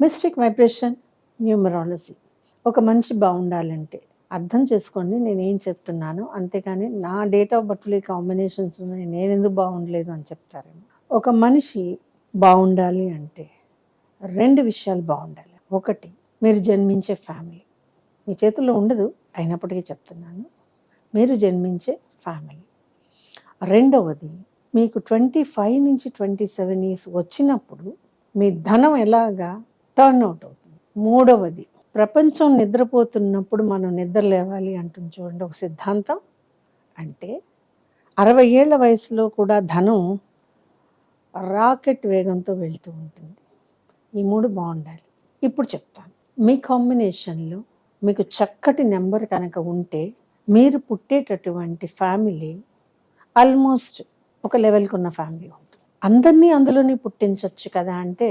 Mystic vibration numerology. ఒక మనిషి బాగుండాలంటే అర్థం చేసుకోండి నేనేం చెప్తున్నాను, అంతేకాని నా డేట్ ఆఫ్ బర్త్లో ఈ కాంబినేషన్స్ ఉన్నాయి నేను ఎందుకు బాగుండలేదు అని చెప్తారేమో. ఒక మనిషి బాగుండాలి అంటే రెండు విషయాలు బాగుండాలి. ఒకటి, మీరు జన్మించే ఫ్యామిలీ మీ చేతుల్లో ఉండదు, అయినప్పటికీ చెప్తున్నాను, మీరు జన్మించే ఫ్యామిలీ. రెండవది, మీకు 25 నుంచి 27 ఇయర్స్ వచ్చినప్పుడు మీ ధనం ఎలాగా టర్న్ అవుట్ అవుతుంది. మూడవది, ప్రపంచం నిద్రపోతున్నప్పుడు మనం నిద్ర లేవాలి అంటుంది చూడండి ఒక సిద్ధాంతం. అంటే 60 ఏళ్ల వయసులో కూడా ధనం రాకెట్ వేగంతో వెళ్తూ ఉంటుంది. ఈ మూడు బాగుండాలి. ఇప్పుడు చెప్తాను. మీ కాంబినేషన్లో మీకు చక్కటి నెంబర్ కనుక ఉంటే మీరు పుట్టేటటువంటి ఫ్యామిలీ ఆల్మోస్ట్ ఒక లెవెల్కి ఉన్న ఫ్యామిలీ ఉంటుంది. అందరినీ అందులోనే పుట్టించవచ్చు కదా అంటే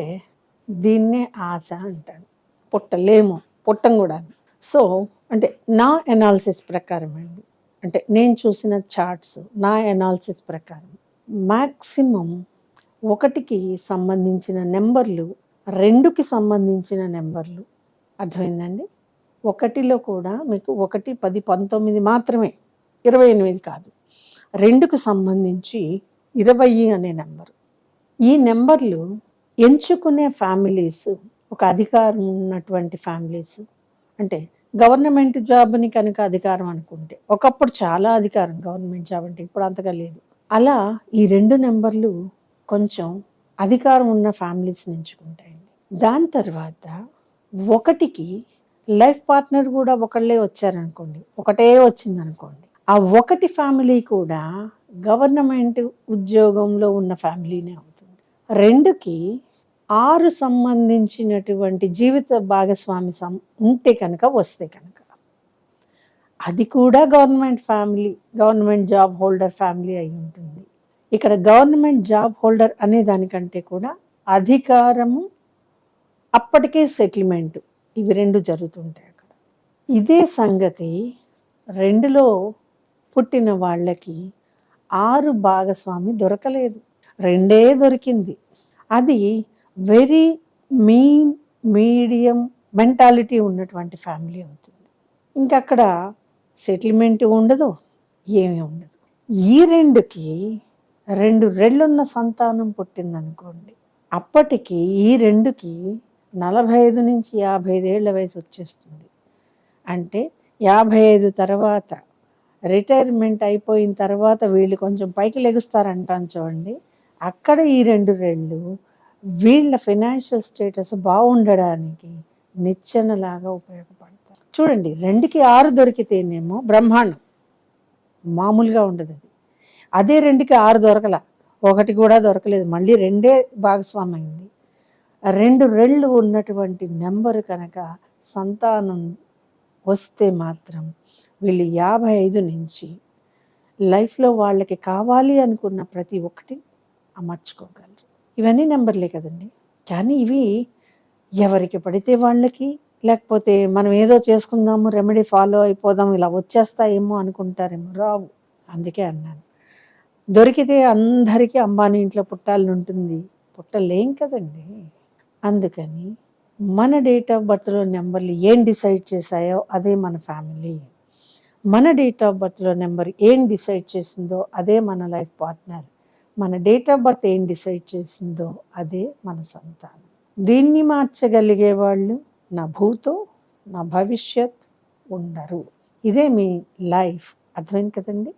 దీన్నే ఆశ అంటాను. పుట్టలేము, పుట్టం కూడా. సో అంటే నా ఎనాలిసిస్ ప్రకారం అండి, అంటే నేను చూసిన చార్ట్స్, నా ఎనాలిసిస్ ప్రకారం మ్యాక్సిమం 1కి సంబంధించిన నెంబర్లు, 2కి సంబంధించిన నెంబర్లు, అర్థమైందండి. 1లో కూడా మీకు 1, 10, 19 మాత్రమే, 28 కాదు. 2కు సంబంధించి 20 అనే నెంబరు. ఈ నెంబర్లు ఎంచుకునే ఫ్యామిలీస్ ఒక అధికారం ఉన్నటువంటి ఫ్యామిలీస్, అంటే గవర్నమెంట్ జాబ్ని కనుక అధికారం అనుకుంటే, ఒకప్పుడు చాలా అధికారం గవర్నమెంట్ జాబ్ అంటే, ఇప్పుడు అంతగా లేదు. అలా ఈ 2 నెంబర్లు కొంచెం అధికారం ఉన్న ఫ్యామిలీస్ని ఎంచుకుంటాయండి. దాని తర్వాత 1కి లైఫ్ పార్ట్నర్ కూడా ఒకళ్ళే వచ్చారనుకోండి, ఒకటే వచ్చిందనుకోండి, ఆ 1 ఫ్యామిలీ కూడా గవర్నమెంట్ ఉద్యోగంలో ఉన్న ఫ్యామిలీనే అవుతుంది. 2కి 6 సంబంధించినటువంటి జీవిత భాగస్వామి ఉంటే కనుక, వస్తే కనుక అది కూడా government family, government job holder family అయి ఉంటుంది. ఇక్కడ గవర్నమెంట్ జాబ్ హోల్డర్ అనే దానికంటే కూడా అధికారము, అప్పటికే సెటిల్మెంట్, ఇవి 2 జరుగుతుంటాయి అక్కడ. ఇదే సంగతి 2లో పుట్టిన వాళ్ళకి 6 భాగస్వామి దొరకలేదు, 2 దొరికింది. అది వెరీ మీడియం మెంటాలిటీ ఉన్నటువంటి ఫ్యామిలీ అవుతుంది. ఇంకక్కడ సెటిల్మెంట్ ఉండదు, ఏమీ ఉండదు. ఈ 2కి 2 రెళ్ళున్న సంతానం పుట్టిందనుకోండి, అప్పటికి ఈ 2కి 45 నుంచి 55 ఏళ్ల వయసు వచ్చేస్తుంది. అంటే 55 తర్వాత రిటైర్మెంట్ అయిపోయిన తర్వాత వీళ్ళు కొంచెం పైకి లెగుస్తారంటాను చూడండి, అక్కడ ఈ 2 రెళ్ళు వీళ్ళ ఫైనాన్షియల్ స్టేటస్ బాగుండడానికి నిచ్చెనలాగా ఉపయోగపడతారు. చూడండి, 2కి 6 దొరికితేనేమో బ్రహ్మాండం, మామూలుగా ఉండదు అది. అదే 2కి 6 దొరకల, 1 కూడా దొరకలేదు, మళ్ళీ 2 భాగస్వామి అయింది. 2 రెళ్ళు ఉన్నటువంటి నెంబరు కనుక సంతానం వస్తే మాత్రం వీళ్ళు 55 నుంచి లైఫ్లో వాళ్ళకి కావాలి అనుకున్న ప్రతి ఒక్కటి అమర్చుకోగలరు. ఇవన్నీ నెంబర్లే కదండి, కానీ ఇవి ఎవరికి పడితే వాళ్ళకి, లేకపోతే మనం ఏదో చేసుకుందాము, రెమెడీ ఫాలో అయిపోదాము, ఇలా వచ్చేస్తాయేమో అనుకుంటారేమో, రావు. అందుకే అన్నాను, దొరికితే అందరికీ అంబానీ ఇంట్లో పుట్టాలని ఉంటుంది, పుట్టలేం కదండి. అందుకని మన డేట్ ఆఫ్ బర్త్లో నెంబర్లు ఏం డిసైడ్ చేశాయో అదే మన ఫ్యామిలీ, మన డేట్ ఆఫ్ బర్త్లో నెంబర్ ఏం డిసైడ్ చేసిందో అదే మన లైఫ్ పార్ట్నర్, మన డేట్ ఆఫ్ బర్త్ ఏం డిసైడ్ చేసిందో అదే మన సంతానం. దీన్ని మార్చగలిగే వాళ్ళు నా భూతో నా భవిష్యత్ ఉండరు. ఇదే మీ లైఫ్. అర్థమైంది కదండి.